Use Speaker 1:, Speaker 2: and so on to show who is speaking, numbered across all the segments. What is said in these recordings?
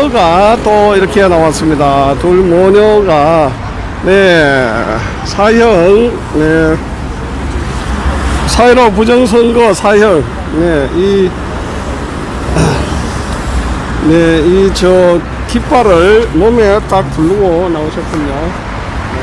Speaker 1: 모녀가 또 이렇게 나왔습니다. 둘 모녀가, 네, 사형, 네, 사회로 부정선거 사형, 네, 저 깃발을 몸에 딱 두르고 나오셨군요. 네.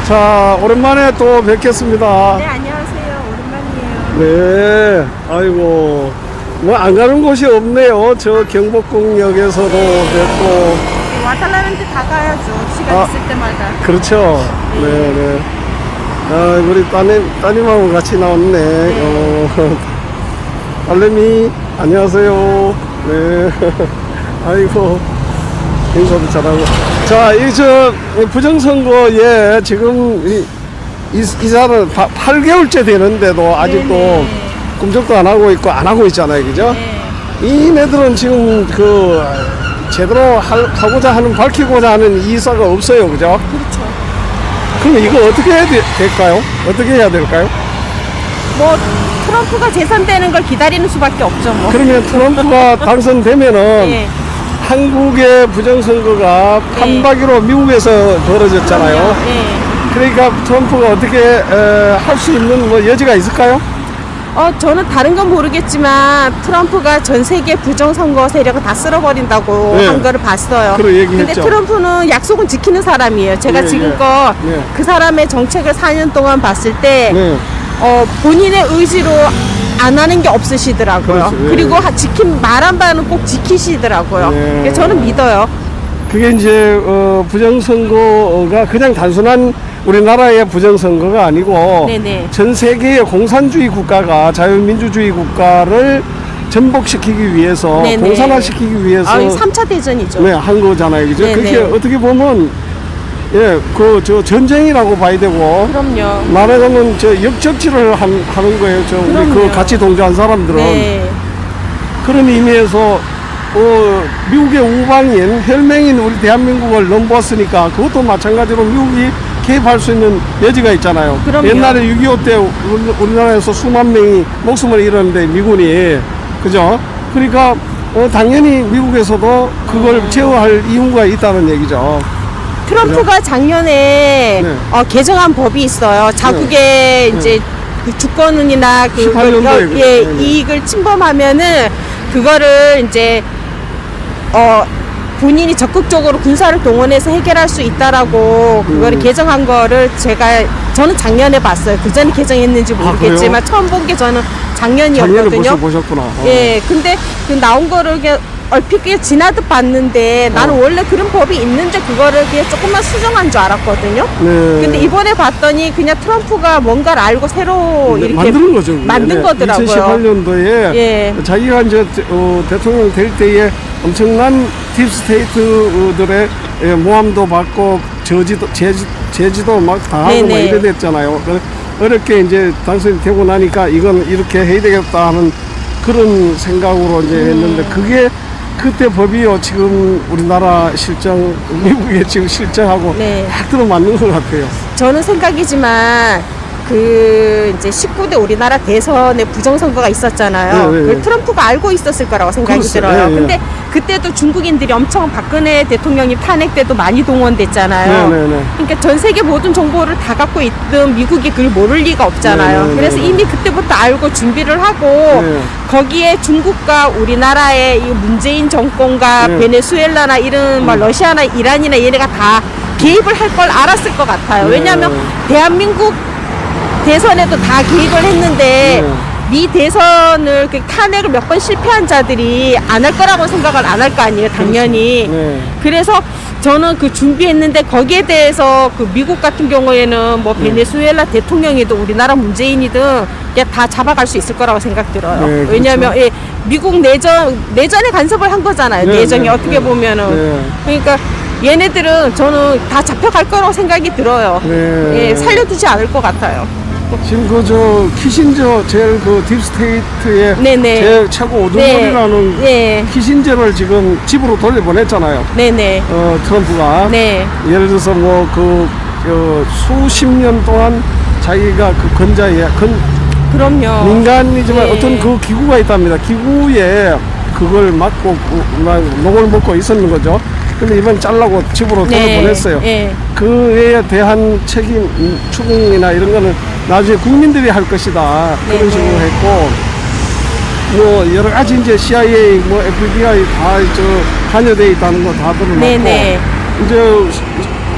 Speaker 1: 자, 오랜만에 또 뵙겠습니다.
Speaker 2: 네, 안녕하세요. 오랜만이에요.
Speaker 1: 네, 아이고, 뭐 안 가는 곳이 없네요. 저 경복궁역에서도 뵙고.
Speaker 2: 와달라는데 다 가야죠. 시간 있을 때마다.
Speaker 1: 그렇죠. 네, 네. 아, 우리 따님하고 같이 나왔네. 딸내미, 안녕하세요. 네. 아이고, 인사도 잘하고. 자, 부정선거에 지금 이사를 8개월째 되는데도 아직도
Speaker 2: 네네.
Speaker 1: 꿈쩍도 안 하고 있고 안 하고 있잖아요. 그죠?
Speaker 2: 네.
Speaker 1: 이네들은 지금 제대로 하고자 하는, 밝히고자 하는 이사가 없어요. 그죠?
Speaker 2: 그렇죠.
Speaker 1: 그럼 이거 어떻게 해야 될까요? 어떻게 해야 될까요?
Speaker 2: 뭐 트럼프가 재선되는 걸 기다리는 수밖에 없죠. 뭐.
Speaker 1: 그러면 트럼프가 당선되면은
Speaker 2: 네.
Speaker 1: 한국의 부정선거가 판박이로 미국에서 벌어졌잖아요.
Speaker 2: 네.
Speaker 1: 그러니까 트럼프가 어떻게 할 수 있는 뭐 여지가 있을까요?
Speaker 2: 저는 다른 건 모르겠지만 트럼프가 전 세계 부정선거 세력을 다 쓸어버린다고
Speaker 1: 네.
Speaker 2: 한 거를 봤어요.
Speaker 1: 그런 얘기했죠.
Speaker 2: 근데 트럼프는 약속은 지키는 사람이에요. 제가
Speaker 1: 네,
Speaker 2: 지금껏
Speaker 1: 네.
Speaker 2: 그 사람의 정책을 4년 동안 봤을 때
Speaker 1: 네.
Speaker 2: 본인의 의지로 안 하는 게 없으시더라고요.
Speaker 1: 그렇죠. 네.
Speaker 2: 그리고 말한 바는 꼭 지키시더라고요.
Speaker 1: 네.
Speaker 2: 그래서 저는 믿어요.
Speaker 1: 그게 이제 부정선거가 그냥 단순한 우리나라의 부정선거가 아니고
Speaker 2: 네네.
Speaker 1: 전 세계의 공산주의 국가가 자유민주주의 국가를 전복시키기 위해서,
Speaker 2: 네네.
Speaker 1: 공산화시키기 위해서
Speaker 2: 3차 대전이죠.
Speaker 1: 네, 한 거잖아요. 그죠?
Speaker 2: 네네.
Speaker 1: 그게 어떻게 보면 전쟁이라고 봐야 되고,
Speaker 2: 그럼요.
Speaker 1: 말하자면 역적질을 하는 거예요. 우리
Speaker 2: 그럼요.
Speaker 1: 같이 동조한 사람들은.
Speaker 2: 네.
Speaker 1: 그런 의미에서 미국의 우방인, 혈맹인 우리 대한민국을 넘보았으니까 그것도 마찬가지로 미국이 개입할 수 있는 여지가 있잖아요.
Speaker 2: 그럼요.
Speaker 1: 옛날에 6.25 때 우리나라에서 수만 명이 목숨을 잃었는데 미군이, 그죠? 그러니까 당연히 미국에서도 그걸 제어할 이유가 있다는 얘기죠.
Speaker 2: 트럼프가 작년에
Speaker 1: 네.
Speaker 2: 개정한 법이 있어요. 자국의 이제 그 주권이나
Speaker 1: 18년도에
Speaker 2: 예,
Speaker 1: 네네.
Speaker 2: 이익을 침범하면은 그거를 이제 본인이 적극적으로 군사를 동원해서 해결할 수 있다라고 그거를 개정한 거를 저는 작년에 봤어요. 그 전에 개정했는지 모르겠지만 처음 본 게 저는
Speaker 1: 작년에
Speaker 2: 작년이었거든요.
Speaker 1: 보셨구나.
Speaker 2: 예, 근데 그 나온 거를 이렇게 얼핏 지나듯 봤는데 나는 원래 그런 법이 있는데 그거를 그냥 조금만 수정한 줄 알았거든요.
Speaker 1: 네.
Speaker 2: 근데 이번에 봤더니 그냥 트럼프가 뭔가를 알고 새로 이렇게
Speaker 1: 만드는 거죠.
Speaker 2: 만든 거더라고요.
Speaker 1: 2018년도에
Speaker 2: 예.
Speaker 1: 자기가 이제 대통령 될 때에 엄청난 딥스테이트들의 모함도 받고 제지도 막 당하고
Speaker 2: 네네.
Speaker 1: 막 이래 됐잖아요. 어렵게 이제 당선이 되고 나니까 이건 이렇게 해야 되겠다 하는 그런 생각으로 이제 했는데, 그게 그때 법이요 지금 우리나라 실정, 미국에 지금 실정하고
Speaker 2: 네.
Speaker 1: 딱 들어맞는 것 같아요.
Speaker 2: 저는 생각이지만 이제 19대 우리나라 대선에 부정선거가 있었잖아요.
Speaker 1: 네, 네,
Speaker 2: 그걸
Speaker 1: 네.
Speaker 2: 트럼프가 알고 있었을 거라고 생각이
Speaker 1: 그렇죠.
Speaker 2: 들어요.
Speaker 1: 네, 네.
Speaker 2: 근데 그때도 중국인들이 엄청 박근혜 대통령이 탄핵 때도 많이 동원됐잖아요.
Speaker 1: 네, 네, 네.
Speaker 2: 그러니까 전 세계 모든 정보를 다 갖고 있던 미국이 그걸 모를 리가 없잖아요.
Speaker 1: 네, 네,
Speaker 2: 그래서
Speaker 1: 네,
Speaker 2: 이미 그때부터 알고 준비를 하고
Speaker 1: 네.
Speaker 2: 거기에 중국과 우리나라의 이 문재인 정권과
Speaker 1: 네.
Speaker 2: 베네수엘라나 이런 러시아나 이란이나 얘네가 다 개입을 할 걸 알았을 것 같아요.
Speaker 1: 네.
Speaker 2: 왜냐하면 대한민국 대선에도 다 개입을 했는데
Speaker 1: 네.
Speaker 2: 미 대선을 탄핵을 몇 번 실패한 자들이 안 할 거라고 생각을 안 할 거 아니에요, 당연히.
Speaker 1: 그렇죠. 네.
Speaker 2: 그래서 저는 그준비했는데 거기에 대해서 미국 같은 경우에는 뭐 베네수엘라 대통령이든 우리나라 문재인이든 그냥 다 잡아갈 수 있을 거라고 생각 들어요.
Speaker 1: 네, 그렇죠.
Speaker 2: 왜냐하면 미국 내전에 간섭을 한 거잖아요.
Speaker 1: 네,
Speaker 2: 내정이
Speaker 1: 네,
Speaker 2: 어떻게
Speaker 1: 네.
Speaker 2: 보면은.
Speaker 1: 네.
Speaker 2: 그러니까 얘네들은 저는 다 잡혀갈 거라고 생각이 들어요.
Speaker 1: 네.
Speaker 2: 예, 살려두지 않을 것 같아요.
Speaker 1: 지금 키신저 제일 딥스테이트의
Speaker 2: 네네.
Speaker 1: 제일 최고 오등돌이라는
Speaker 2: 네.
Speaker 1: 키신저를 지금 집으로 돌려보냈잖아요.
Speaker 2: 네네.
Speaker 1: 트럼프가.
Speaker 2: 네.
Speaker 1: 예를 들어서 수십 년 동안 자기가
Speaker 2: 그럼요.
Speaker 1: 민간이지만
Speaker 2: 예.
Speaker 1: 어떤 그 기구가 있답니다. 기구에 그걸 맡고 녹을 먹고 있었는 거죠. 근데 이번 잘라고 집으로 돌려보냈어요.
Speaker 2: 예.
Speaker 1: 그에 대한 책임 추궁이나 이런 거는 나중에 국민들이 할 것이다. 그런
Speaker 2: 네네.
Speaker 1: 식으로 했고, 뭐 여러 가지 이제 CIA, 뭐 FBI 다 관여돼 있다는 거 다 드러났고,
Speaker 2: 네네.
Speaker 1: 이제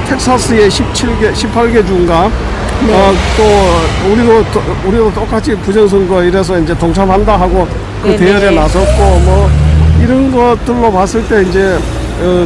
Speaker 1: 텍사스에 18개 주인가,
Speaker 2: 네.
Speaker 1: 또 우리도 똑같이 부정선거 이래서 이제 동참한다 하고 그
Speaker 2: 네네.
Speaker 1: 대열에 나섰고, 뭐 이런 것들로 봤을 때 이제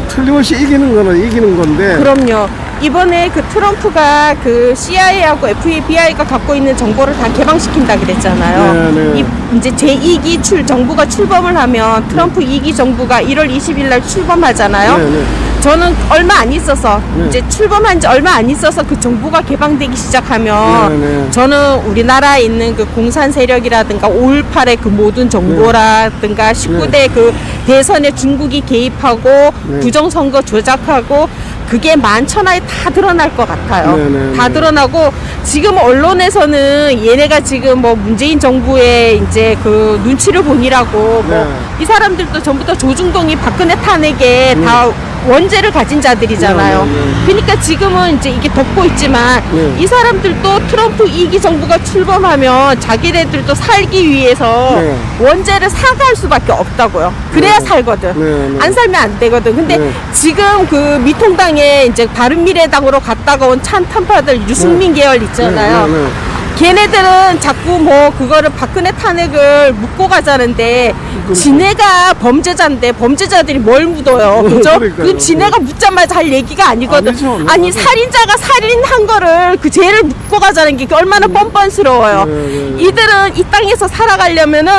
Speaker 1: 틀림없이 이기는 거는 이기는 건데.
Speaker 2: 그럼요. 이번에 그 트럼프가 그 CIA하고 FBI가 갖고 있는 정보를 다 개방시킨다 그랬잖아요.
Speaker 1: 네네.
Speaker 2: 이제 제2기 정부가 출범을 하면 트럼프 2기 정부가 1월 20일 날 출범하잖아요.
Speaker 1: 네네.
Speaker 2: 저는 얼마 안 있어서
Speaker 1: 네.
Speaker 2: 이제 출범한 지 얼마 안 있어서 그 정부가 개방되기 시작하면
Speaker 1: 네네.
Speaker 2: 저는 우리나라에 있는 그 공산 세력이라든가 5.18의 그 모든 정보라든가 19대 그 대선에 중국이 개입하고
Speaker 1: 네.
Speaker 2: 부정선거 조작하고 그게 만천하에 다 드러날 것 같아요.
Speaker 1: 네네.
Speaker 2: 다 드러나고 지금 언론에서는 얘네가 지금 뭐 문재인 정부의 이제 그 눈치를 보니라고
Speaker 1: 네.
Speaker 2: 뭐 이 사람들도 전부 다 조중동이 박근혜 탄핵에 다 원죄를 가진 자들이잖아요.
Speaker 1: 네.
Speaker 2: 그러니까 지금은 이제 이게 덮고 있지만
Speaker 1: 네.
Speaker 2: 이 사람들도 트럼프 2기 정부가 출범하면 자기네들도 살기 위해서
Speaker 1: 네.
Speaker 2: 원죄를 사과할 수밖에 없다고요. 그래야
Speaker 1: 네.
Speaker 2: 살거든.
Speaker 1: 네.
Speaker 2: 안 살면 안 되거든. 근데
Speaker 1: 네.
Speaker 2: 지금 그 미통당에 이제 바른미래당으로 갔다가 온 찬탄파들 유승민 계열 있잖아요.
Speaker 1: 네.
Speaker 2: 걔네들은 자꾸 뭐 그거를 박근혜 탄핵을 묻고 가자는데 지네가 범죄자인데 범죄자들이 뭘 묻어요. 그죠?
Speaker 1: 그러니까요.
Speaker 2: 그 지네가 묻자마자 할 얘기가 아니거든.
Speaker 1: 아니죠.
Speaker 2: 아니
Speaker 1: 맞아요.
Speaker 2: 살인자가 살인한 거를 그 죄를 묻고 가자는 게 얼마나 뻔뻔스러워요.
Speaker 1: 네.
Speaker 2: 이들은 이 땅에서 살아가려면은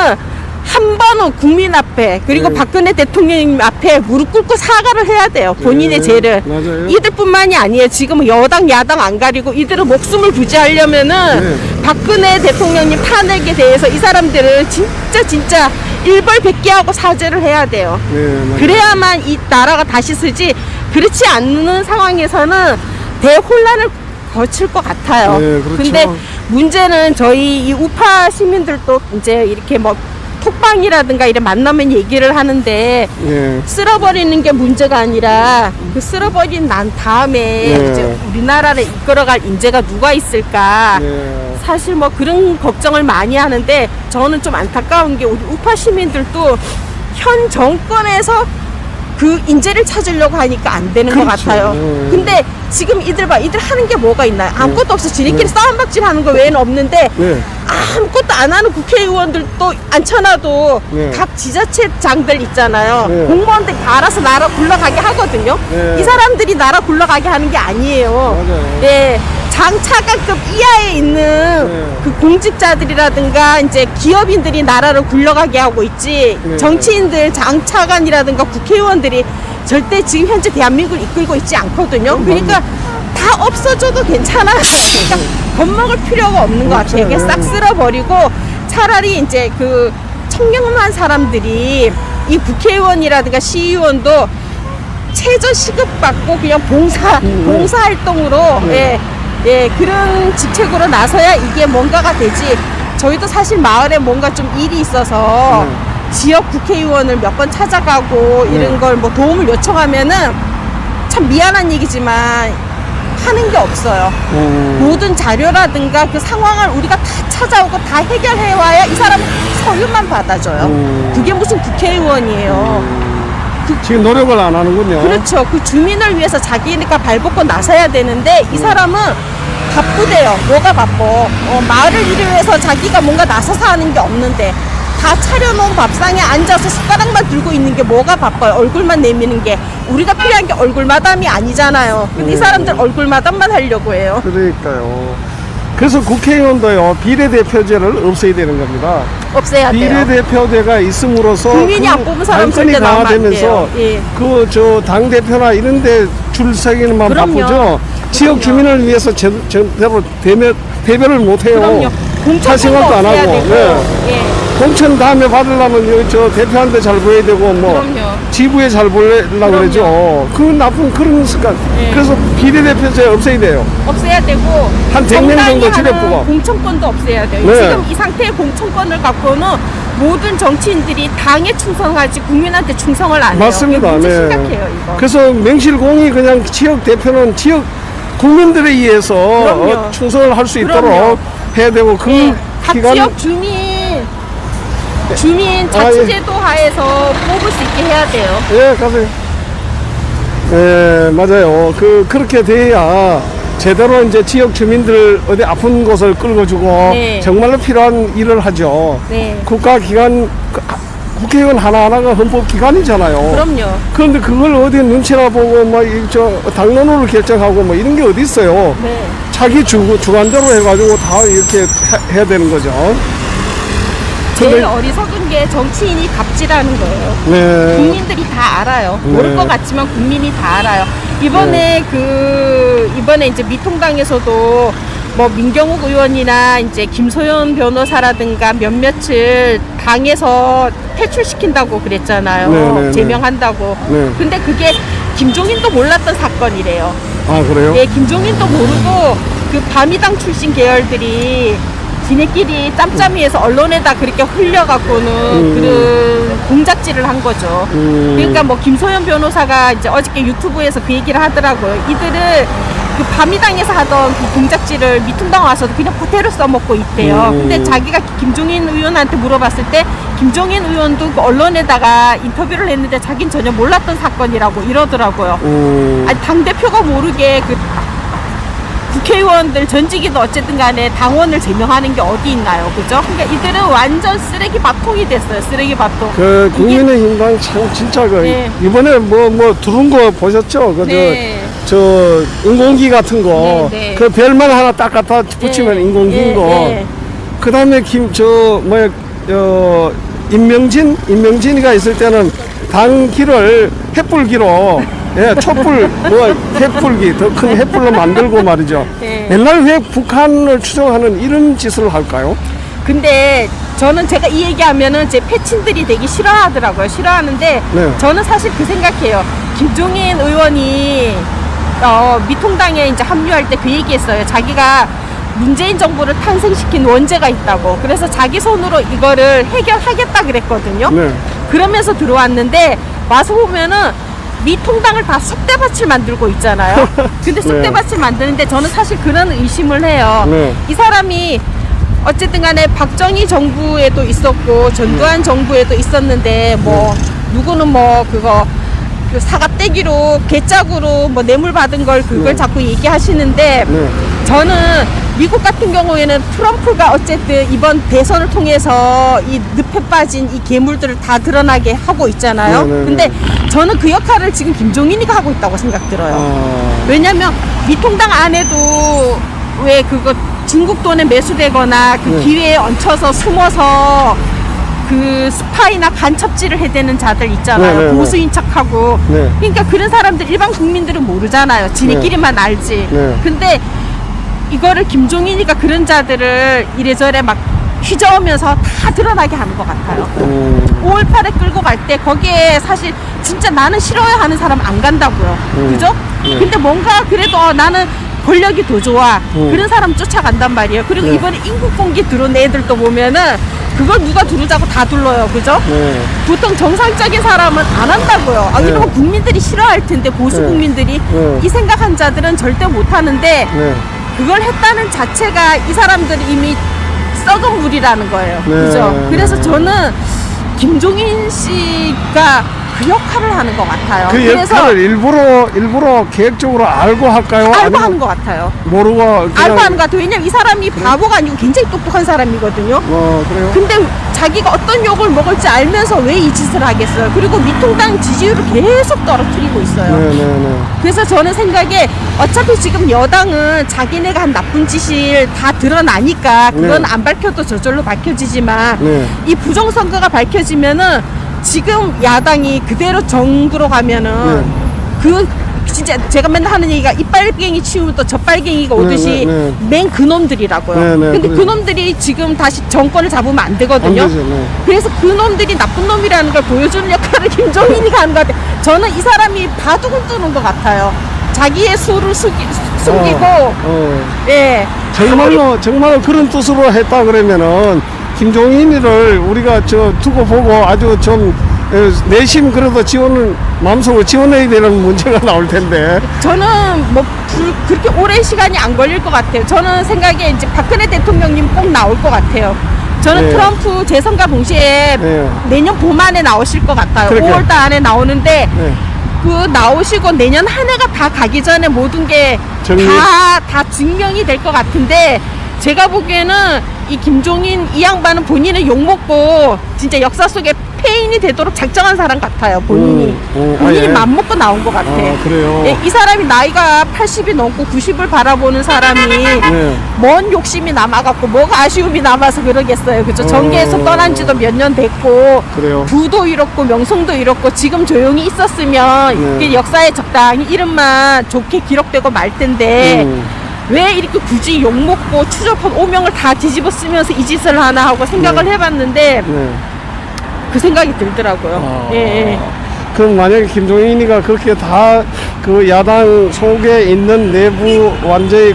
Speaker 2: 한 번은 국민 앞에 그리고
Speaker 1: 네.
Speaker 2: 박근혜 대통령 앞에 무릎 꿇고 사과를 해야 돼요. 본인의
Speaker 1: 네.
Speaker 2: 죄를.
Speaker 1: 맞아요.
Speaker 2: 이들뿐만이 아니에요. 지금 여당 야당 안 가리고 이들은 목숨을 부지하려면은
Speaker 1: 네.
Speaker 2: 박근혜 대통령님 탄핵에 대해서 이 사람들은 진짜 일벌백계하고 사죄를 해야 돼요.
Speaker 1: 네. 맞아요.
Speaker 2: 그래야만 이 나라가 다시 서지 그렇지 않는 상황에서는 대혼란을 거칠 것 같아요.
Speaker 1: 네, 그렇죠.
Speaker 2: 근데 문제는 저희 이 우파 시민들도 이제 이렇게 뭐 톡방이라든가 이런 만나면 얘기를 하는데
Speaker 1: 예.
Speaker 2: 쓸어버리는 게 문제가 아니라 그 쓸어버린 난 다음에
Speaker 1: 네.
Speaker 2: 이제 우리나라를 이끌어갈 인재가 누가 있을까
Speaker 1: 예.
Speaker 2: 사실 뭐 그런 걱정을 많이 하는데 저는 좀 안타까운 게 우리 우파 시민들도 현 정권에서 그 인재를 찾으려고 하니까 안 되는 것
Speaker 1: 그렇죠.
Speaker 2: 같아요. 근데 지금 이들 하는 게 뭐가 있나요? 아무것도 없어. 지네끼리 싸움박질 하는 거 외에는 없는데
Speaker 1: 네.
Speaker 2: 아무것도 안 하는 국회의원들도 앉혀놔도
Speaker 1: 네.
Speaker 2: 각 지자체장들 있잖아요.
Speaker 1: 네.
Speaker 2: 공무원들 다 알아서 나라 굴러가게 하거든요.
Speaker 1: 네.
Speaker 2: 이 사람들이 나라 굴러가게 하는 게 아니에요.
Speaker 1: 맞아요.
Speaker 2: 네. 장차관급 이하에 있는
Speaker 1: 네.
Speaker 2: 그 공직자들이라든가 이제 기업인들이 나라를 굴러가게 하고 있지
Speaker 1: 네.
Speaker 2: 정치인들 장차관이라든가 국회의원들이 절대 지금 현재 대한민국을 이끌고 있지 않거든요. 그러니까 다 없어져도 괜찮아요. 그러니까 겁먹을 필요가 없는 것 같아요. 그냥 싹 쓸어버리고 차라리 이제 그 청렴한 사람들이 이 국회의원이라든가 시의원도 최저 시급받고 그냥 봉사활동으로 예, 그런 직책으로 나서야 이게 뭔가가 되지. 저희도 사실 마을에 뭔가 좀 일이 있어서 지역 국회의원을 몇 번 찾아가고 이런 걸 뭐 도움을 요청하면은 참 미안한 얘기지만 하는 게 없어요. 모든 자료라든가 그 상황을 우리가 다 찾아오고 다 해결해 와야 이 사람은 서류만 받아줘요. 그게 무슨 국회의원이에요.
Speaker 1: 지금 노력을 안 하는군요.
Speaker 2: 그렇죠. 그 주민을 위해서 자기가 발벗고 나서야 되는데 이 사람은 바쁘대요. 뭐가 바빠. 마을을 위해서 자기가 뭔가 나서서 하는 게 없는데 다 차려놓은 밥상에 앉아서 숟가락만 들고 있는 게 뭐가 바빠요. 얼굴만 내미는 게. 우리가 필요한 게 얼굴마담이 아니잖아요. 근데 이 사람들 얼굴마담만 하려고 해요.
Speaker 1: 그러니까요. 그래서 국회의원도요, 비례대표제를 없애야 되는 겁니다.
Speaker 2: 없애야 돼요.
Speaker 1: 비례대표제가 있음으로써
Speaker 2: 국민이 안 뽑은 사람
Speaker 1: 당선이
Speaker 2: 절대 나오면 안
Speaker 1: 강화되면서
Speaker 2: 돼요. 예.
Speaker 1: 당대표나 이런데 줄 서기는만
Speaker 2: 그럼요.
Speaker 1: 바쁘죠. 지역
Speaker 2: 그럼요.
Speaker 1: 주민을 위해서 제대로 대변을 못해요.
Speaker 2: 그럼요.
Speaker 1: 사생활도 안
Speaker 2: 없애야
Speaker 1: 하고.
Speaker 2: 되고.
Speaker 1: 네.
Speaker 2: 예.
Speaker 1: 공천 다음에 받으려면 여기 저 대표한테 잘 보여야 되고 뭐
Speaker 2: 그럼요.
Speaker 1: 지부에 잘 보려고
Speaker 2: 그럼요.
Speaker 1: 그러죠. 그 나쁜 그런 습관.
Speaker 2: 네.
Speaker 1: 그래서 비례대표제 없애야 돼요.
Speaker 2: 없애야 되고
Speaker 1: 한 100명
Speaker 2: 정당이
Speaker 1: 정도 집에
Speaker 2: 하는
Speaker 1: 뽑아.
Speaker 2: 공천권도 없애야 돼요.
Speaker 1: 네.
Speaker 2: 지금 이 상태의 공천권을 갖고는 모든 정치인들이 당에 충성하지 국민한테 충성을 안 해요.
Speaker 1: 맞습니다.
Speaker 2: 이게 문제
Speaker 1: 네.
Speaker 2: 심각해요, 이거.
Speaker 1: 그래서 명실공히 그냥 지역 대표는 지역 국민들에 의해서
Speaker 2: 그럼요.
Speaker 1: 충성을 할 수 있도록
Speaker 2: 그럼요.
Speaker 1: 해야 되고 그
Speaker 2: 네, 각
Speaker 1: 기간
Speaker 2: 지역 주민
Speaker 1: 아, 예.
Speaker 2: 자치제도 하에서 뽑을 수 있게 해야 돼요.
Speaker 1: 예, 가세요. 예, 맞아요. 그렇게 돼야 제대로 이제 지역 주민들 어디 아픈 곳을 끌어주고
Speaker 2: 네.
Speaker 1: 정말로 필요한 일을 하죠.
Speaker 2: 네.
Speaker 1: 국가기관, 국회의원 하나하나가 헌법기관이잖아요.
Speaker 2: 그럼요.
Speaker 1: 그런데 그걸 어디 눈치나 보고 당론으로 결정하고 뭐 이런 게 어디 있어요.
Speaker 2: 네.
Speaker 1: 자기 주관대로 해가지고 다 이렇게 해야 되는 거죠.
Speaker 2: 제일
Speaker 1: 근데-
Speaker 2: 어리석은 게 정치인이 갑질하는 거예요.
Speaker 1: 네.
Speaker 2: 국민들이 다 알아요.
Speaker 1: 네.
Speaker 2: 모를 것 같지만 국민이 다 알아요. 이번에 이번에 이제 미통당에서도 뭐 민경욱 의원이나 이제 김소연 변호사라든가 몇몇을 당에서 퇴출시킨다고 그랬잖아요.
Speaker 1: 네, 네, 네.
Speaker 2: 제명한다고.
Speaker 1: 네.
Speaker 2: 근데 그게 김종인도 몰랐던 사건이래요.
Speaker 1: 아, 그래요?
Speaker 2: 예, 김종인도 모르고 그 바미당 출신 계열들이 지네끼리 짬짬이해서 언론에다 그렇게 흘려갖고는 그런 공작질을 한 거죠. 그러니까 뭐 김소연 변호사가 이제 어저께 유튜브에서 그 얘기를 하더라고요. 이들은 그 바미당에서 하던 그 공작질을 미통당 와서도 그냥 그대로 써먹고 있대요. 근데 자기가 김종인 의원한테 물어봤을 때 김종인 의원도 그 언론에다가 인터뷰를 했는데 자기는 전혀 몰랐던 사건이라고 이러더라고요. 아니, 당대표가 모르게 그 국회의원들 전직이도 어쨌든 간에 당원을 제명하는 게 어디 있나요? 그죠? 그러니까 이들은 완전 쓰레기 밥통이 됐어요. 쓰레기 밥통.
Speaker 1: 그 국민의힘당 참 진짜
Speaker 2: 네.
Speaker 1: 이번에 뭐 들은 거 보셨죠?
Speaker 2: 네.
Speaker 1: 저 인공기 같은 거
Speaker 2: 네, 네.
Speaker 1: 그 별만 하나 딱 갖다 붙이면
Speaker 2: 네,
Speaker 1: 인공기인
Speaker 2: 네,
Speaker 1: 거.
Speaker 2: 네.
Speaker 1: 그다음에 임명진이가 있을 때는 당기를 횃불기로 촛불 횃불기 더 큰 횃불로 만들고 말이죠.
Speaker 2: 네.
Speaker 1: 맨날 왜 북한을 추종하는 이런 짓을 할까요?
Speaker 2: 근데 저는 제가 이 얘기하면은 제 패친들이 되게 싫어하더라고요. 싫어하는데
Speaker 1: 네.
Speaker 2: 저는 사실 그 생각해요. 김종인 의원이 미통당에 이제 합류할 때 그 얘기했어요. 자기가 문재인 정부를 탄생시킨 원죄가 있다고. 그래서 자기 손으로 이거를 해결하겠다 그랬거든요.
Speaker 1: 네.
Speaker 2: 그러면서 들어왔는데 와서 보면은 미통당을 다 쑥대밭을 만들고 있잖아요. 근데 쑥대밭을 만드는데 저는 사실 그런 의심을 해요.
Speaker 1: 네.
Speaker 2: 이 사람이 어쨌든 간에 박정희 정부에도 있었고 전두환 정부에도 있었는데 뭐 누구는 뭐 그거 그 사각떼기로 개짝으로 뭐 뇌물 받은 걸 그걸
Speaker 1: 네.
Speaker 2: 자꾸 얘기하시는데
Speaker 1: 네.
Speaker 2: 저는 미국 같은 경우에는 트럼프가 어쨌든 이번 대선을 통해서 이 늪에 빠진 이 괴물들을 다 드러나게 하고 있잖아요.
Speaker 1: 네, 네, 네.
Speaker 2: 근데 저는 그 역할을 지금 김종인이가 하고 있다고 생각 들어요. 왜냐면 미통당 안에도 왜 그거 중국 돈에 매수되거나 그
Speaker 1: 네.
Speaker 2: 기회에 얹혀서 숨어서 그 스파이나 간첩질을 해대는 자들 있잖아요.
Speaker 1: 네, 네,
Speaker 2: 보수인 척하고.
Speaker 1: 네.
Speaker 2: 그러니까 그런 사람들 일반 국민들은 모르잖아요. 지네끼리만 알지.
Speaker 1: 네.
Speaker 2: 근데 이거를 김종인이가 그런 자들을 이래저래 막 휘저으면서 다 드러나게 하는 것 같아요. 5.18에 끌고 갈 때 거기에 사실 진짜 나는 싫어야 하는 사람 안 간다고요. 그죠?
Speaker 1: 네.
Speaker 2: 근데 뭔가 그래도 나는 권력이 더 좋아. 그런 사람 쫓아간단 말이에요. 그리고
Speaker 1: 네.
Speaker 2: 이번에 인국공기 들어온 애들도 보면은 그걸 누가 두르자고 다 둘러요. 그죠?
Speaker 1: 네.
Speaker 2: 보통 정상적인 사람은 안 한다고요. 아,
Speaker 1: 네.
Speaker 2: 이러면 국민들이 싫어할 텐데 보수
Speaker 1: 네.
Speaker 2: 국민들이
Speaker 1: 네.
Speaker 2: 이 생각한 자들은 절대 못 하는데
Speaker 1: 네.
Speaker 2: 그걸 했다는 자체가 이 사람들이 이미 썩은 물이라는 거예요.
Speaker 1: 네.
Speaker 2: 그죠? 그래서 저는 김종인 씨가 그 역할을 하는 것 같아요.
Speaker 1: 그
Speaker 2: 그래서
Speaker 1: 역할을 일부러 계획적으로 알고 할까요?
Speaker 2: 알고
Speaker 1: 아니면
Speaker 2: 하는 것 같아요.
Speaker 1: 모르고 그냥
Speaker 2: 알고 하는 것 같아요. 왜냐면 이 사람이 바보가 아니고 굉장히 똑똑한 사람이거든요.
Speaker 1: 그래요?
Speaker 2: 근데 자기가 어떤 욕을 먹을지 알면서 왜 이 짓을 하겠어요? 그리고 미통당 지지율을 계속 떨어뜨리고 있어요.
Speaker 1: 네네네.
Speaker 2: 그래서 저는 생각에 어차피 지금 여당은 자기네가 한 나쁜 짓을 다 드러나니까 그건
Speaker 1: 네.
Speaker 2: 안 밝혀도 저절로 밝혀지지만
Speaker 1: 네.
Speaker 2: 이 부정선거가 밝혀지면은 지금 야당이 그대로 정부로 가면은
Speaker 1: 네.
Speaker 2: 그 진짜 제가 맨날 하는 얘기가 이빨갱이 치우면 또 젖빨갱이가 오듯이 맨 그놈들이라고요. 근데 그놈들이 지금 다시 정권을 잡으면 안 되거든요.
Speaker 1: 안 되죠, 네.
Speaker 2: 그래서 그놈들이 나쁜 놈이라는 걸 보여주는 역할을 김종인이가 하는 것 같아요. 저는 이 사람이 바둑을 두는 것 같아요. 자기의 수를 숨기고 예.
Speaker 1: 정말로 그런 뜻으로 했다 그러면은 김종인이를 우리가 두고 보고 아주 좀 내심 그래도 지원을 마음속으로 지원해야 되는 문제가 나올 텐데.
Speaker 2: 저는 뭐 그렇게 오랜 시간이 안 걸릴 것 같아요. 저는 생각에 이제 박근혜 대통령님 꼭 나올 것 같아요. 저는 트럼프 재선과 동시에 내년 봄 안에 나오실 것 같아요. 5월달 안에 나오는데 그 나오시고 내년 한 해가 다 가기 전에 모든 게 다 증명이 될 것 같은데, 제가 보기에는 이 김종인 이 양반은 본인은 욕먹고 진짜 역사 속에 폐인이 되도록 작정한 사람 같아요. 본인이 맘먹고 나온 것 같아요.
Speaker 1: 그래요?
Speaker 2: 예, 이 사람이 나이가 80이 넘고 90을 바라보는 사람이 뭔 욕심이 남아갖고 뭐가 아쉬움이 남아서 그러겠어요. 그죠? 정계에서 떠난 지도 몇 년 됐고
Speaker 1: 그래요?
Speaker 2: 부도 잃었고 명성도 잃었고 지금 조용히 있었으면 이게 역사에 적당히 이름만 좋게 기록되고 말 텐데 왜 이렇게 굳이 욕먹고 추접한 오명을 다 뒤집어 쓰면서 이 짓을 하나 하고 생각을 해봤는데 그 생각이 들더라고요. 예.
Speaker 1: 그럼 만약에 김종인이가 그렇게 다 그 야당 속에 있는 내부 완전히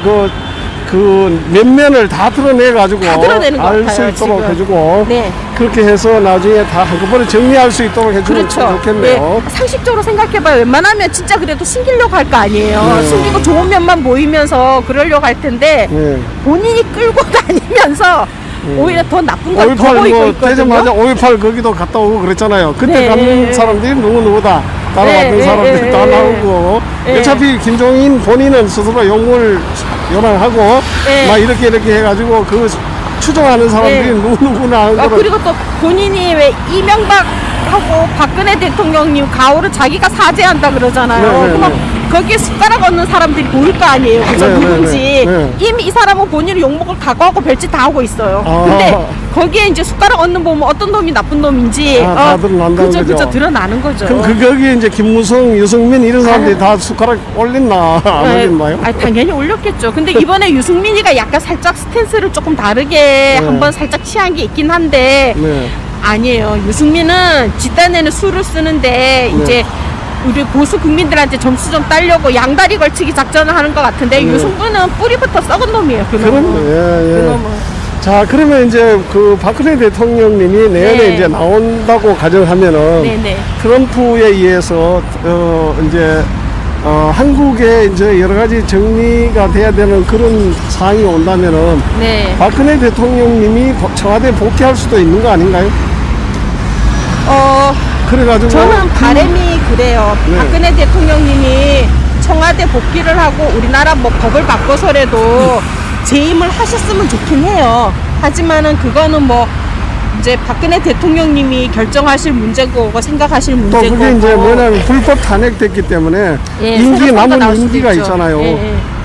Speaker 1: 그 면면을 다 드러내가지고 알 수 있도록 해주고 그렇게 해서 나중에 다 한꺼번에 정리할 수 있도록 해주면 좋겠네요.
Speaker 2: 상식적으로 생각해봐요. 웬만하면 진짜 그래도 숨기려고 할 거 아니에요. 숨기고 좋은 면만 보이면서 그러려고 할 텐데 본인이 끌고 다니면서 오히려 더 나쁜 걸 더 보이고 있거든요.
Speaker 1: 되자마자 5.18 거기도 갔다 오고 그랬잖아요. 그때 갔는 사람들이 누구누구다 따라왔던 사람들이 다 나오고 어차피 김종인 본인은 스스로 욕을 요랑하고 막 이렇게 해가지고 그 추종하는 사람들이 누구누구나 하는 거를.
Speaker 2: 그리고 또 본인이 왜 이명박하고 박근혜 대통령님 가오를 자기가 사죄한다 그러잖아요. 그럼 거기에 숟가락 얹는 사람들이 보일 거 아니에요. 그죠? 누군지. 이미 이 사람은 본인은 욕먹을 각오하고 별짓 다 하고 있어요. 근데 거기에 이제 숟가락 얹는 보면 어떤 놈이 나쁜 놈인지
Speaker 1: 다 드러난다는 거죠.
Speaker 2: 그죠, 드러나는 거죠.
Speaker 1: 그럼 거기에 이제 김무성, 유승민 이런 사람들이 다 숟가락 올렸나 안 올렸나요?
Speaker 2: 당연히 올렸겠죠. 근데 이번에 유승민이가 약간 살짝 스탠스를 조금 다르게 한번 살짝 취한 게 있긴 한데 아니에요. 유승민은 집단에는 수를 쓰는데 이제 우리 보수 국민들한테 점수 좀 따려고 양다리 걸치기 작전을 하는 것 같은데 유승민은 뿌리부터 썩은 놈이에요. 그 놈은.
Speaker 1: 자, 그러면 이제 그 박근혜 대통령님이 내년에 이제 나온다고 가정하면은 트럼프에 의해서 이제 한국에 이제 여러 가지 정리가 돼야 되는 그런 상황이 온다면은 박근혜 대통령님이 청와대 복귀할 수도 있는 거 아닌가요? 그래가지고
Speaker 2: 저는 바람이 그래요. 박근혜 대통령님이 청와대 복귀를 하고 우리나라 뭐 법을 바꿔서라도 재임을 하셨으면 좋긴 해요. 하지만은 그거는 뭐 이제 박근혜 대통령님이 결정하실 문제고 생각하실 문제고.
Speaker 1: 또 그게 이제 뭐냐면 불법 탄핵됐기 때문에 임기 남은 임기가 있잖아요.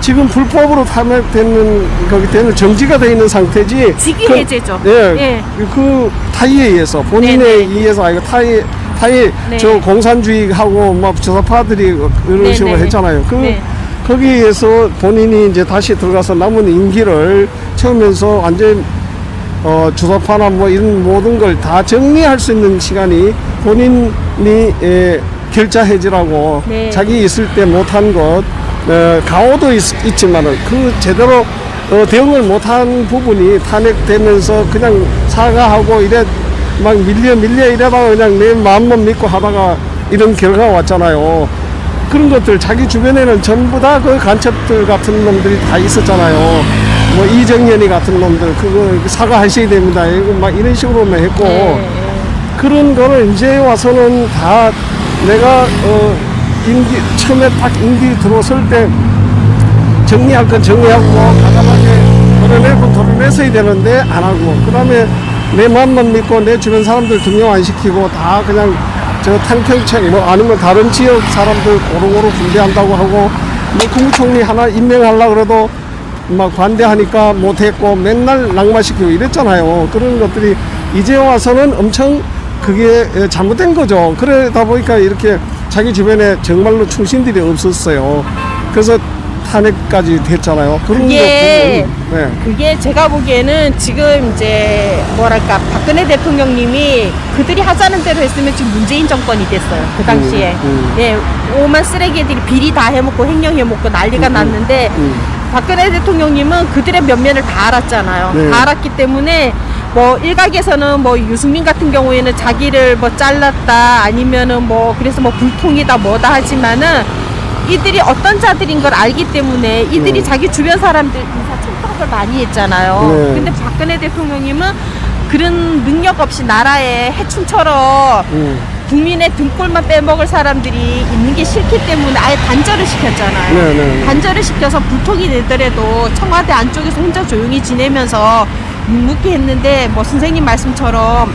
Speaker 1: 지금 불법으로 탄핵되는 거기 때문에 정지가 돼 있는 상태지.
Speaker 2: 직위 해제죠.
Speaker 1: 그 타의에 의해서 본인에 의해서 아니고 타의 저 공산주의하고 막 저사파들이 이런 식으로 했잖아요. 거기에서 본인이 이제 다시 들어가서 남은 임기를 채우면서 완전 주사파나 뭐 이런 모든 걸 다 정리할 수 있는 시간이 본인이 결자 해지라고 자기 있을 때 못한 것 가오도 있지만은 그 제대로 대응을 못한 부분이 탄핵되면서 그냥 사과하고 이래 막 밀려 이러다가 그냥 내 마음만 믿고 하다가 이런 결과가 왔잖아요. 그런 것들 자기 주변에는 전부 다 그 간첩들 같은 놈들이 다 있었잖아요. 뭐 이정연이 같은 놈들 그거 사과하셔야 됩니다. 이거 막 이런 식으로만 했고 그런 거를 이제 와서는 다 내가 임기 처음에 딱 임기 들어설 때 정리할 건 정리하고 과감하게 도려내서야 되는데 안 하고 그다음에 내 마음만 믿고 내 주변 사람들 등용 안 시키고 다 그냥 저 탕평책 뭐 아니면 다른 지역 사람들 고루고루 분배한다고 하고 뭐 국무총리 하나 임명하려고 그래도 막 반대하니까 못했고 맨날 낙마시키고 이랬잖아요. 그런 것들이 이제 와서는 엄청 그게 잘못된 거죠. 그러다 보니까 이렇게 자기 주변에 정말로 충신들이 없었어요. 그래서 탄핵까지 됐잖아요. 그런
Speaker 2: 그게
Speaker 1: 거 보면, 네.
Speaker 2: 그게 제가 보기에는 지금 이제 뭐랄까 박근혜 대통령님이 그들이 하자는 대로 했으면 지금 문재인 정권이 됐어요. 그 당시에 예, 오만 쓰레기들이 비리 다 해먹고 횡령해먹고 난리가 났는데 박근혜 대통령님은 그들의 면면을 다 알았잖아요.
Speaker 1: 네.
Speaker 2: 다 알았기 때문에 뭐 일각에서는 뭐 유승민 같은 경우에는 자기를 뭐 잘랐다 아니면은 뭐 그래서 뭐 불통이다 뭐다 하지만은 이들이 어떤 자들인 걸 알기 때문에 이들이 자기 주변 사람들 인사 청탁을 많이 했잖아요.
Speaker 1: 네.
Speaker 2: 근데 박근혜 대통령님은 그런 능력 없이 나라의 해충처럼 국민의 등골만 빼먹을 사람들이 있는 게 싫기 때문에 아예 단절을 시켰잖아요.
Speaker 1: 네, 네.
Speaker 2: 단절을 시켜서 불통이 되더라도 청와대 안쪽에서 혼자 조용히 지내면서 묵묵히 했는데 뭐 선생님 말씀처럼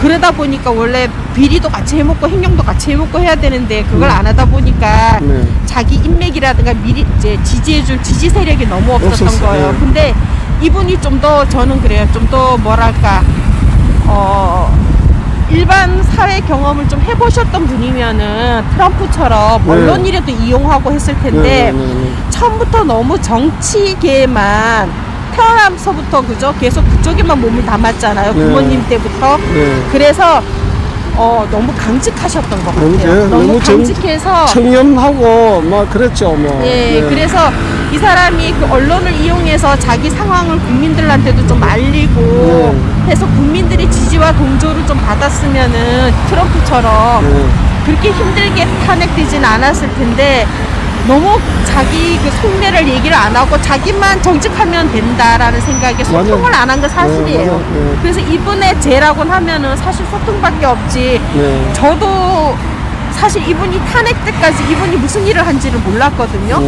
Speaker 2: 그러다 보니까 원래 비리도 같이 해먹고 횡령도 같이 해먹고 해야 되는데 그걸 안 하다 보니까
Speaker 1: 네.
Speaker 2: 자기 인맥이라든가 미리 이제 지지해줄 지지 세력이 너무 없었던
Speaker 1: 없었어요.
Speaker 2: 거예요.
Speaker 1: 네.
Speaker 2: 근데 이분이 좀 더 저는 그래요. 좀 더 뭐랄까 일반 사회 경험을 좀 해보셨던 분이면은 트럼프처럼
Speaker 1: 네.
Speaker 2: 언론이라도 이용하고 했을 텐데
Speaker 1: 네.
Speaker 2: 처음부터 너무 정치계만 태어나서부터 그죠? 계속 그쪽에만 몸을 담았잖아요.
Speaker 1: 네.
Speaker 2: 부모님 때부터.
Speaker 1: 네.
Speaker 2: 그래서 너무 강직하셨던 것
Speaker 1: 너무,
Speaker 2: 같아요.
Speaker 1: 네,
Speaker 2: 너무
Speaker 1: 너무
Speaker 2: 강직해서
Speaker 1: 청렴하고 막 그랬죠 뭐.
Speaker 2: 예,
Speaker 1: 네.
Speaker 2: 그래서 이 사람이 그 언론을 이용해서 자기 상황을 국민들한테도 좀 알리고 해서 국민들의 지지와 동조를 좀 받았으면은 트럼프처럼
Speaker 1: 네.
Speaker 2: 그렇게 힘들게 탄핵되진 않았을 텐데 너무 자기 그 속내를 얘기를 안 하고 자기만 정직하면 된다라는 생각에 소통을
Speaker 1: 맞아요.
Speaker 2: 안 한 거 사실이에요.
Speaker 1: 네, 맞아요. 네.
Speaker 2: 그래서 이분의 죄라고는 하면은 사실 소통밖에 없지.
Speaker 1: 네.
Speaker 2: 저도 사실 이분이 탄핵 때까지 이분이 무슨 일을 한지를 몰랐거든요.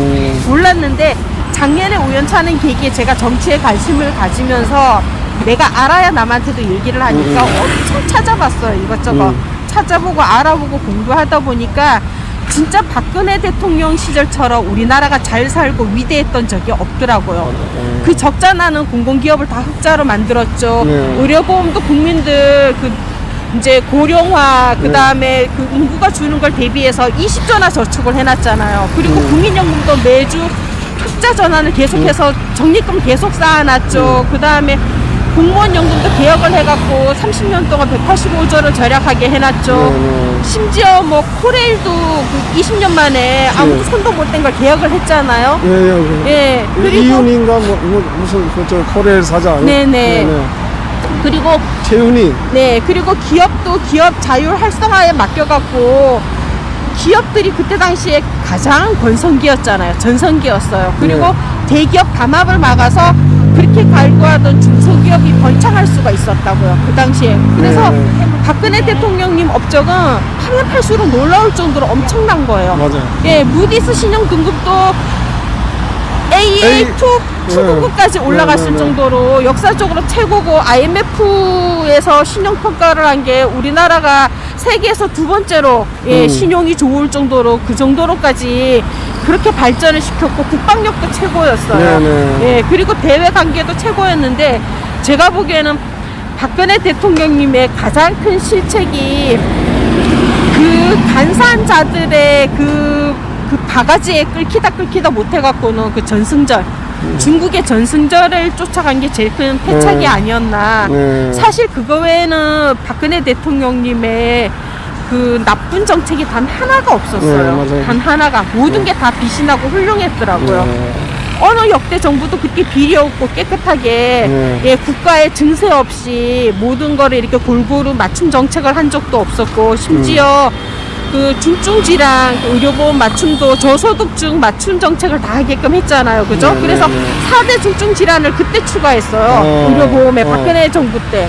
Speaker 2: 몰랐는데 작년에 우연찮은 계기에 제가 정치에 관심을 가지면서 내가 알아야 남한테도 얘기를 하니까 엄청 찾아봤어요. 이것저것 찾아보고 알아보고 공부하다 보니까 진짜 박근혜 대통령 시절처럼 우리나라가 잘 살고 위대했던 적이 없더라고요. 그 적자 나는 공공기업을 다 흑자로 만들었죠.
Speaker 1: 네.
Speaker 2: 의료보험도 국민들 그 이제 고령화 그 다음에 그 인구가 주는 걸 대비해서 20조나 저축을 해놨잖아요. 그리고 국민연금도 매주 흑자 전환을 계속해서 적립금 계속 쌓아놨죠. 그 다음에 공무원 연금도 개혁을 해갖고 30년 동안 185조를 절약하게 해놨죠. 심지어 뭐 코레일도 그 20년 만에 아무도 손도 못 댄 걸 개혁을 했잖아요. 예. 그리고
Speaker 1: 이윤인가 무슨 그저 코레일 사장.
Speaker 2: 네네. 그리고
Speaker 1: 최윤희.
Speaker 2: 네, 그리고 기업도 기업 자율 활성화에 맡겨갖고 기업들이 그때 당시에 가장 권성기였잖아요. 전성기였어요. 그리고 대기업 담합을 막아서 그렇게 갈구하던 중소기업이 번창할 수가 있었다고요. 그 당시에. 그래서 박근혜 대통령님 업적은 하면 팔수록 놀라울 정도로 엄청난 거예요.
Speaker 1: 맞아요.
Speaker 2: 예, 무디스 신용 등급도 AA2 등급까지 올라갔을 정도로 역사적으로 최고고 IMF에서 신용평가를 한 게 우리나라가 세계에서 두 번째로 신용이 좋을 정도로 그 정도로까지 그렇게 발전을 시켰고 국방력도 최고였어요. 예, 그리고 대외 관계도 최고였는데 제가 보기에는 박근혜 대통령님의 가장 큰 실책이 그 간사자들의 그 바가지에 끌키다 못해갖고는 그 전승절 중국의 전승절을 쫓아간 게 제일 큰 패착이 아니었나. 사실 그거 외에는 박근혜 대통령님의 그 나쁜 정책이 단 하나가 없었어요. 단 하나가. 모든 게 다 비신하고 훌륭했더라고요. 어느 역대 정부도 그렇게 비리 없고 깨끗하게 예, 국가의 증세 없이 모든 거를 이렇게 골고루 맞춤 정책을 한 적도 없었고 심지어 그 중증질환 의료보험 맞춤도 저소득층 맞춤 정책을 다 하게끔 했잖아요. 그죠? 그래서 4대 중증질환을 그때 추가했어요. 의료보험에 박근혜 정부 때.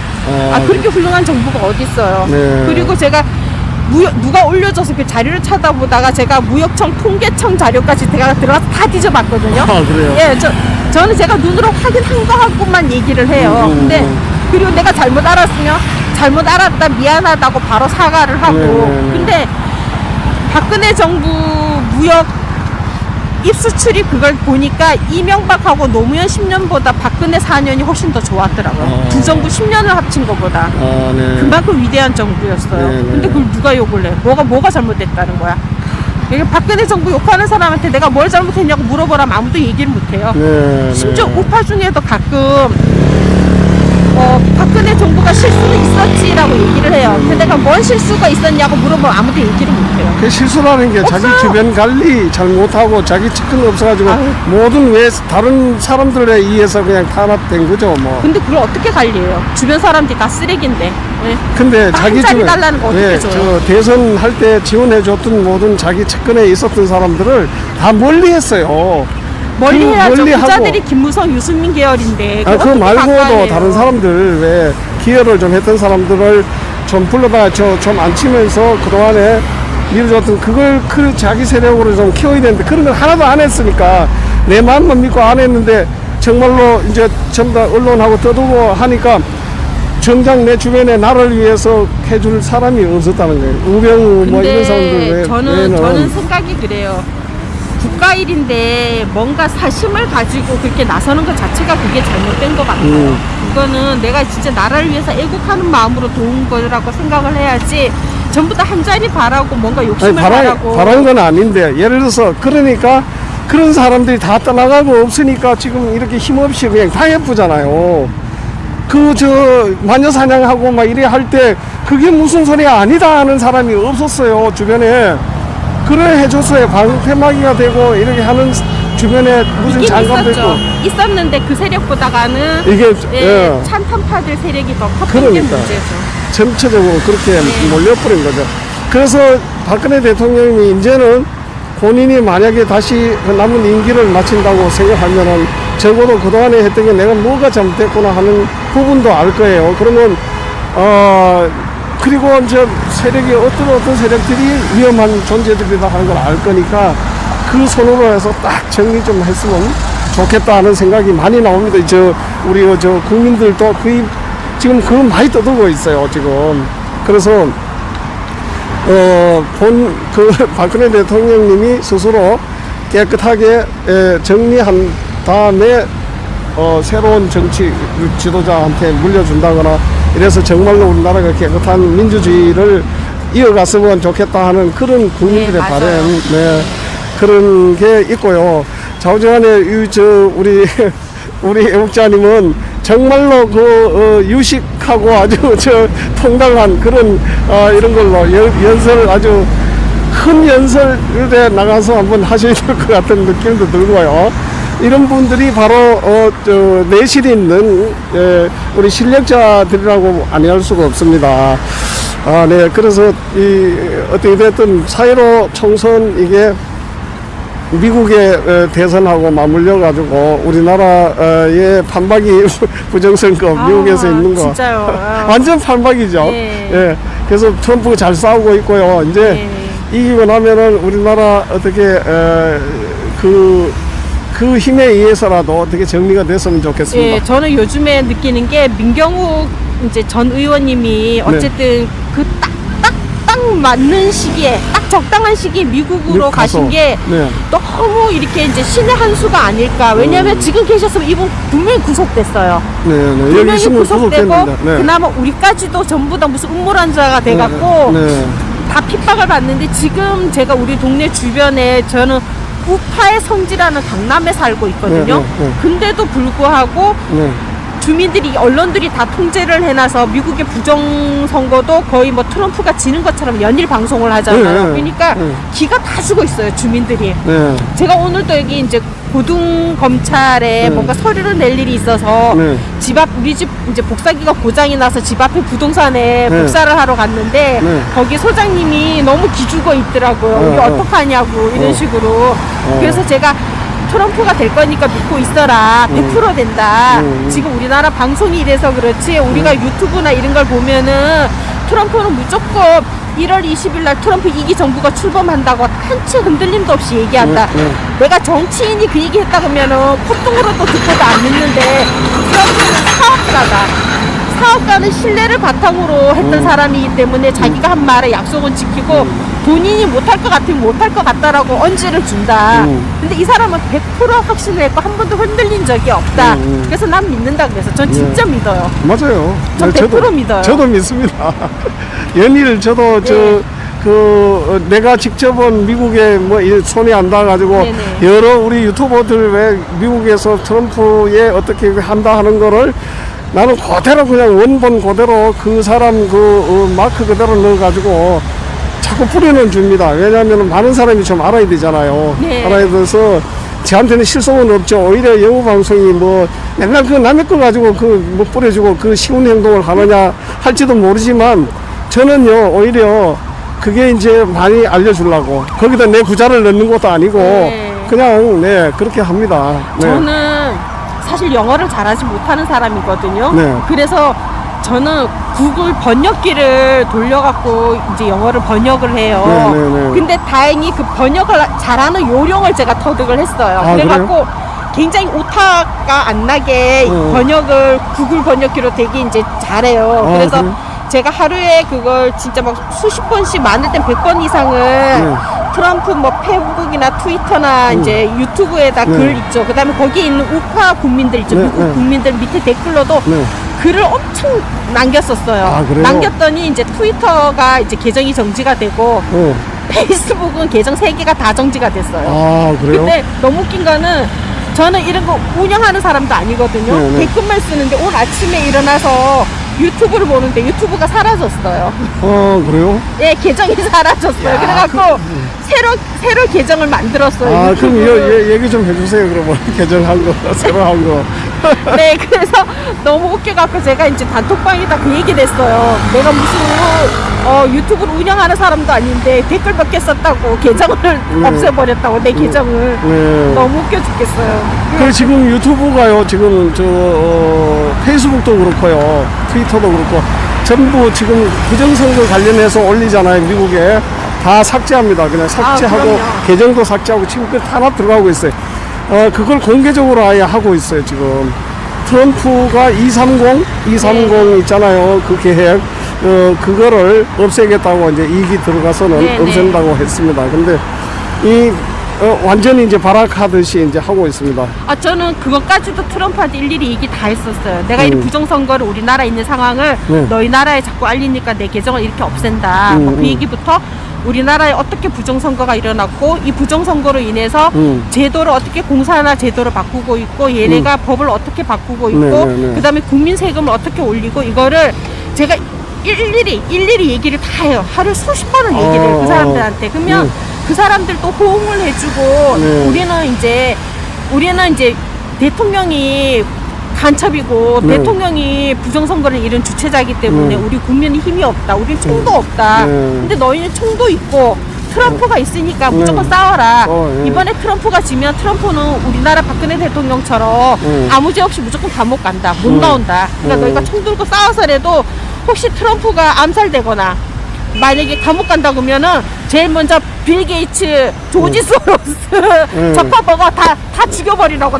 Speaker 2: 아, 그렇게 훌륭한 정부가 어디 있어요. 그리고 제가 누가 올려줘서 그 자료를 찾아보다가 제가 무역청 통계청 자료까지 제가 들어가서 다 뒤져봤거든요.
Speaker 1: 아, 그래요?
Speaker 2: 예, 저는 제가 눈으로 확인한 것만 얘기를 해요. 근데 그리고 내가 잘못 알았으면 잘못 알았다 미안하다고 바로 사과를 하고 근데 박근혜 정부 무역 입수 출입 그걸 보니까 이명박하고 노무현 10년보다 박근혜 4년이 훨씬 더 좋았더라고요. 두 정부 10년을 합친 것보다. 그만큼 위대한 정부였어요. 근데 그걸 누가 욕을 해? 뭐가 잘못됐다는 거야? 이게 박근혜 정부 욕하는 사람한테 내가 뭘 잘못했냐고 물어보라면 아무도 얘기를 못해요.
Speaker 1: 네,
Speaker 2: 심지어
Speaker 1: 네.
Speaker 2: 우파 중에도 가끔 박근혜 정부가 실수는 있었지라고 얘기를 해요. 근데 내가 뭔 실수가 있었냐고 물어보면 아무도 얘기를 못해요.
Speaker 1: 그 실수라는 게 자기
Speaker 2: 없어요.
Speaker 1: 주변 관리 잘못하고 자기 측근 없어가지고
Speaker 2: 아유.
Speaker 1: 모든 왜 다른 사람들에 의해서 그냥 탄압된 거죠 뭐.
Speaker 2: 근데 그걸 어떻게 관리해요? 주변 사람들이 다 쓰레기인데. 네.
Speaker 1: 근데
Speaker 2: 한
Speaker 1: 자기
Speaker 2: 자리
Speaker 1: 주변
Speaker 2: 달라는 거 어떻게 줘요?
Speaker 1: 저 대선 할 때 지원해줬던 모든 자기 측근에 있었던 사람들을 다 멀리했어요.
Speaker 2: 멀리 해야죠.
Speaker 1: 멀리하고.
Speaker 2: 부자들이 김무성, 유승민 계열인데.
Speaker 1: 아, 그거
Speaker 2: 어떻게
Speaker 1: 말고도
Speaker 2: 바꿔야
Speaker 1: 다른
Speaker 2: 해요?
Speaker 1: 사람들 왜 기여를 좀 했던 사람들을 좀 불러다가 좀 앉히면서 그동안에 밀어줬던 그걸 자기 세력으로 좀 키워야 되는데 그런 걸 하나도 안 했으니까 내 마음만 믿고 안 했는데 정말로 이제 전부 다 언론하고 떠들고 하니까 정작 내 주변에 나를 위해서 해줄 사람이 없었다는 거예요. 우병우 뭐 이런 사람들
Speaker 2: 저는 생각이 그래요. 국가 일인데 뭔가 사심을 가지고 그렇게 나서는 것 자체가 그게 잘못된 것 같아요. 그거는 내가 진짜 나라를 위해서 애국하는 마음으로 도운 거라고 생각을 해야지 전부 다 한 자리 바라고 뭔가 욕심을 바라고
Speaker 1: 바라는 건 아닌데 예를 들어서 그러니까 그런 사람들이 다 떠나가고 없으니까 지금 이렇게 힘없이 그냥 당해보잖아요. 마녀 사냥하고 막 이래 할 때 그게 무슨 소리가 아니다 하는 사람이 없었어요 주변에. 그래 해줬어요. 방패막이가 되고 이렇게 하는 주변에 무슨
Speaker 2: 있긴
Speaker 1: 장관도 있고.
Speaker 2: 있었는데 그 세력보다가는
Speaker 1: 이게
Speaker 2: 찬탄파들 세력이 더 컸던 게
Speaker 1: 그러니까.
Speaker 2: 문제죠.
Speaker 1: 전체적으로 그렇게
Speaker 2: 네.
Speaker 1: 몰려버린 거죠. 그래서 박근혜 대통령이 이제는 본인이 만약에 다시 그 남은 임기를 마친다고 생각하면은 적어도 그동안에 했던 게 내가 뭐가 잘못됐구나 하는 부분도 알 거예요. 그러면 그리고 이제 세력이 어떤 세력들이 위험한 존재들이다 하는 걸 알 거니까 그 손으로 해서 딱 정리 좀 했으면 좋겠다 하는 생각이 많이 나옵니다. 우리 국민들도 지금 그거 많이 떠들고 있어요, 지금. 그래서, 박근혜 대통령님이 스스로 깨끗하게 정리한 다음에, 새로운 정치 지도자한테 물려준다거나 이래서 정말로 우리나라가 깨끗한 민주주의를 이어갔으면 좋겠다 하는 그런 국민들의
Speaker 2: 네,
Speaker 1: 바람, 그런 게 있고요. 좌우지간에 우리 애국자님은 정말로 유식하고 아주 통달한 그런 이런 걸로 아주 큰 연설에 나가서 한번 하셔야 될 것 같은 느낌도 들고요. 이런 분들이 바로 내실이 있는 우리 실력자들이라고 아니할 수가 없습니다. 네. 그래서 어떻게 됐든 4.15 총선 이게 미국의 대선하고 맞물려 가지고 우리나라의 판박이 부정선거 미국에서 있는 거
Speaker 2: 진짜요.
Speaker 1: 완전 판박이죠.
Speaker 2: 네.
Speaker 1: 예. 그래서 트럼프가 잘 싸우고 있고요. 이제
Speaker 2: 네.
Speaker 1: 이기고 나면은 우리나라 어떻게 그 힘에 의해서라도 어떻게 정리가 됐으면 좋겠습니다.
Speaker 2: 예, 저는 요즘에 느끼는 게 민경욱 이제 전 의원님이 어쨌든 그 딱 맞는 시기에 딱 적당한 시기에 미국으로 가신 게
Speaker 1: 네.
Speaker 2: 너무 이렇게 이제 신의 한 수가 아닐까. 왜냐하면 지금 계셨으면 이분 분명히 구속됐어요.
Speaker 1: 네, 여기
Speaker 2: 분명히
Speaker 1: 있으면
Speaker 2: 구속되고
Speaker 1: 구속됐는데. 네.
Speaker 2: 그나마 우리까지도 전부 다 무슨 음모란자가 돼갖고
Speaker 1: 네.
Speaker 2: 다 핍박을 받는데 지금 제가 우리 동네 주변에 저는 우파의 성지라는 강남에 살고 있거든요.
Speaker 1: 네.
Speaker 2: 근데도 불구하고
Speaker 1: 네.
Speaker 2: 주민들이 언론들이 다 통제를 해놔서 미국의 부정선거도 거의 뭐 트럼프가 지는 것처럼 연일 방송을 하잖아요.
Speaker 1: 네.
Speaker 2: 그러니까
Speaker 1: 네.
Speaker 2: 기가 다 죽어 있어요, 주민들이.
Speaker 1: 네.
Speaker 2: 제가 오늘도 여기 이제 고등검찰에 뭔가 서류를 낼 일이 있어서
Speaker 1: 네.
Speaker 2: 우리 집 이제 복사기가 고장이 나서 집 앞에 부동산에
Speaker 1: 네.
Speaker 2: 복사를 하러 갔는데
Speaker 1: 네.
Speaker 2: 거기 소장님이 너무 기죽어 있더라고요. 우리 어떡하냐고 이런 식으로. 그래서 제가 트럼프가 될 거니까 믿고 있어라. 100% 된다. 지금 우리나라 방송이 이래서 그렇지 우리가 유튜브나 이런 걸 보면은 트럼프는 무조건 1월 20일 날 트럼프 2기 정부가 출범한다고 한치 흔들림도 없이 얘기한다. 내가 정치인이 그 얘기 했다 그러면은 콧등으로도 듣고도 안 믿는데 트럼프는 사업가다. 사업가는 신뢰를 바탕으로 했던 사람이기 때문에 자기가 한 말에 약속은 지키고 본인이 못할 것 같으면 못할 것 같다라고 언지를 준다. 근데 이 사람은 100% 확신을 했고 한 번도 흔들린 적이 없다. 그래서 난 믿는다 그래서 전 진짜 믿어요.
Speaker 1: 맞아요.
Speaker 2: 전 100% 믿어요.
Speaker 1: 저도 믿습니다. 연일 저도 내가 직접은 미국에 뭐 손이 안 닿아가지고
Speaker 2: 네네.
Speaker 1: 여러 우리 유튜버들 왜 미국에서 트럼프에 어떻게 한다 하는 거를 나는 그대로 그냥 원본 그대로 그 사람 마크 그대로 넣어가지고 자꾸 뿌리는 줍니다. 왜냐하면 많은 사람이 좀 알아야 되잖아요.
Speaker 2: 네.
Speaker 1: 알아야 돼서 저한테는 실속은 없죠. 오히려 영어 방송이 뭐 맨날 남의 거 가지고 뭐 뿌려주고 그 쉬운 행동을 하느냐 할지도 모르지만 저는요 오히려 그게 이제 많이 알려주려고 거기다 내 구자를 넣는 것도 아니고
Speaker 2: 네.
Speaker 1: 그냥 그렇게 합니다. 네.
Speaker 2: 저는 사실 영어를 잘하지 못하는 사람이거든요.
Speaker 1: 네.
Speaker 2: 그래서 저는 구글 번역기를 돌려갖고 이제 영어를 번역을 해요.
Speaker 1: 네.
Speaker 2: 근데 다행히 그 번역을 잘하는 요령을 제가 터득을 했어요.
Speaker 1: 아,
Speaker 2: 그래갖고 굉장히 오타가 안 나게 번역을 구글 번역기로 되게 이제 잘해요. 그래서
Speaker 1: 그래요?
Speaker 2: 제가 하루에 그걸 진짜 막 수십 번씩 많을 땐 100번 이상을 트럼프 뭐 페이스북이나 트위터나 이제 유튜브에다
Speaker 1: 네.
Speaker 2: 글 있죠. 그다음에 거기 있는 우파 국민들 있죠.
Speaker 1: 네,
Speaker 2: 미국
Speaker 1: 네.
Speaker 2: 국민들 밑에 댓글로도
Speaker 1: 네.
Speaker 2: 글을 엄청 남겼었어요.
Speaker 1: 아, 그래요?
Speaker 2: 남겼더니 이제 트위터가 이제 계정이 정지가 되고 페이스북은 계정 3개가 다 정지가 됐어요.
Speaker 1: 아 그래요?
Speaker 2: 근데 너무 웃긴 거는 저는 이런 거 운영하는 사람도 아니거든요.
Speaker 1: 네, 네.
Speaker 2: 댓글만 쓰는데 오늘 아침에 일어나서 유튜브를 보는데 유튜브가 사라졌어요.
Speaker 1: 그래요?
Speaker 2: 예, 계정이 사라졌어요.
Speaker 1: 야,
Speaker 2: 그래갖고 새로 계정을 만들었어요.
Speaker 1: 아 그럼
Speaker 2: 유튜브를.
Speaker 1: 얘기 좀 해주세요. 그러면 개정한 거 새로 한 거.
Speaker 2: 네, 그래서 너무 웃겨갖고 제가 이제 단톡방에다 그 얘기를 했어요. 내가 무슨 유튜브를 운영하는 사람도 아닌데 댓글 몇 개 썼다고 계정을 없애버렸다고 내 계정을.
Speaker 1: 네.
Speaker 2: 너무 웃겨 죽겠어요.
Speaker 1: 그 지금 유튜브가요 지금 페이스북도 그렇고요 트위터도 그렇고 전부 지금 부정선거 관련해서 올리잖아요. 미국에 다 삭제합니다. 그냥 삭제하고
Speaker 2: 그럼요.
Speaker 1: 계정도 삭제하고 지금 그 하나 들어가고 있어요. 그걸 공개적으로 아예 하고 있어요. 지금 트럼프가 230 있잖아요. 그 계획 그거를 없애겠다고 이제 이기 들어가서는
Speaker 2: 네네.
Speaker 1: 없앤다고 했습니다. 근데 완전히 이제 발악하듯이 이제 하고 있습니다.
Speaker 2: 저는 그것까지도 트럼프한테 일일이 얘기 다 했었어요. 내가 이 부정선거를 우리나라에 있는 상황을
Speaker 1: 네.
Speaker 2: 너희 나라에 자꾸 알리니까 내 계정을 이렇게 없앤다. 그 얘기부터 우리나라에 어떻게 부정선거가 일어났고 이 부정선거로 인해서 제도를 어떻게 공사나 제도를 바꾸고 있고 얘네가 법을 어떻게 바꾸고 있고
Speaker 1: 네.
Speaker 2: 그다음에 국민 세금을 어떻게 올리고 이거를 제가 일일이 얘기를 다 해요. 하루에 수십 번을 얘기를 해요. 그 사람들한테. 그러면 그 사람들도 호응을 해주고
Speaker 1: 네.
Speaker 2: 우리는 이제 대통령이 간첩이고
Speaker 1: 네.
Speaker 2: 대통령이 부정선거를 이룬 주체자이기 때문에 우리 국민이 힘이 없다. 우리는 총도 없다.
Speaker 1: 네.
Speaker 2: 근데 너희는 총도 있고 트럼프가 있으니까 무조건 싸워라.
Speaker 1: 예.
Speaker 2: 이번에 트럼프가 지면 트럼프는 우리나라 박근혜 대통령처럼 아무 죄 없이 무조건 감옥 간다. 못 나온다. 그러니까 너희가 총 들고 싸워서라도 혹시 트럼프가 암살되거나 만약에 감옥 간다 그러면은 제일 먼저 빌 게이츠, 조지 소로스, 저파버거 다 죽여버리라고.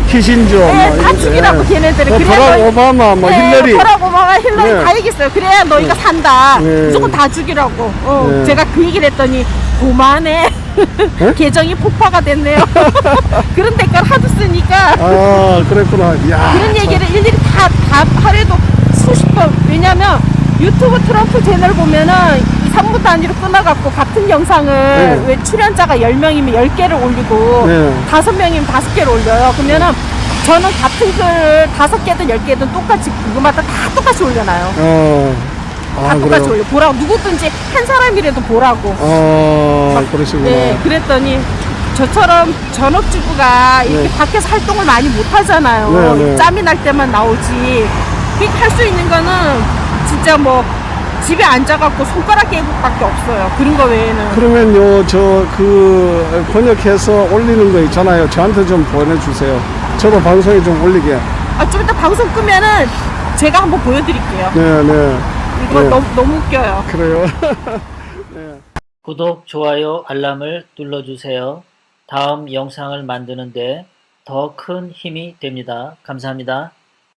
Speaker 1: 키신저
Speaker 2: 네, 다 죽이라고 걔네들은.
Speaker 1: 버락 오바마 뭐 힐러리
Speaker 2: 버락 오바마, 힐러리
Speaker 1: 네.
Speaker 2: 다 얘기했어요. 그래야 너희가 산다.
Speaker 1: 네.
Speaker 2: 무조건 다 죽이라고.
Speaker 1: 네.
Speaker 2: 제가 그 얘기를 했더니 고만해. 계정이 폭파가 됐네요. 그런 댓글 하도 쓰니까
Speaker 1: 그랬구나. 야,
Speaker 2: 그런 얘기를 일일이 다 하루에도 수십 번. 왜냐면 유튜브 트럼프 채널 보면은 3분 단위로 끊어갖고 같은 영상을 왜 출연자가 10명이면 10개를 올리고 5명이면 5개를 올려요. 그러면은 저는 같은 글을 5개든 10개든 똑같이 그거마다 다 똑같이 올려놔요. 다 똑같이 올려. 보라고. 누구든지 한 사람이라도 보라고.
Speaker 1: 그러시구나.
Speaker 2: 네, 그랬더니 저처럼 전업주부가 이렇게 밖에서 활동을 많이 못 하잖아요.
Speaker 1: 네.
Speaker 2: 짬이 날 때만 나오지. 할 수 있는 거는 진짜 뭐 집에 앉아갖고 손가락 깨국밖에 없어요. 그런 거 외에는.
Speaker 1: 그러면요, 번역해서 올리는 거 있잖아요. 저한테 좀 보내주세요. 저도 방송에 좀 올리게.
Speaker 2: 좀 이따 방송 끄면은 제가 한번 보여드릴게요.
Speaker 1: 네.
Speaker 2: 이거 너무 웃겨요.
Speaker 1: 그래요.
Speaker 3: 구독, 좋아요, 알람을 눌러주세요. 다음 영상을 만드는데 더 큰 힘이 됩니다. 감사합니다.